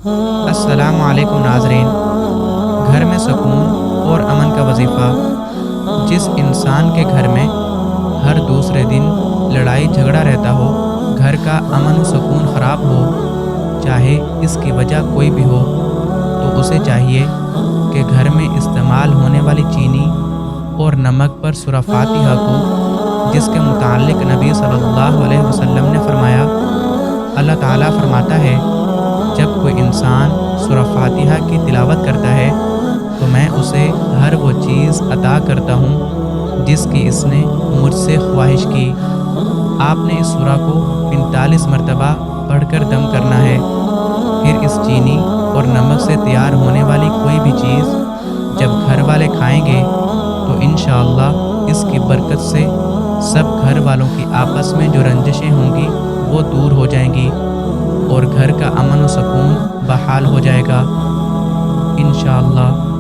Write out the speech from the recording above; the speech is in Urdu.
السلام علیکم ناظرین۔ گھر میں سکون اور امن کا وظیفہ۔ جس انسان کے گھر میں ہر دوسرے دن لڑائی جھگڑا رہتا ہو، گھر کا امن و سکون خراب ہو، چاہے اس کی وجہ کوئی بھی ہو، تو اسے چاہیے کہ گھر میں استعمال ہونے والی چینی اور نمک پر سورہ فاتحہ کو، جس کے متعلق نبی صلی اللہ علیہ وسلم نے فرمایا، اللہ تعالیٰ فرماتا ہے جب کوئی انسان سورہ فاتحہ کی تلاوت کرتا ہے تو میں اسے ہر وہ چیز عطا کرتا ہوں جس کی اس نے مجھ سے خواہش کی۔ آپ نے اس سورہ کو 45 مرتبہ پڑھ کر دم کرنا ہے۔ پھر اس چینی اور نمک سے تیار ہونے والی کوئی بھی چیز جب گھر والے کھائیں گے تو انشاءاللہ اس کی برکت سے سب گھر والوں کی آپس میں جو رنجشیں ہوں گی وہ دور ہو جائیں گی اور گھر کا امن و سکون بحال ہو جائے گا انشاءاللہ۔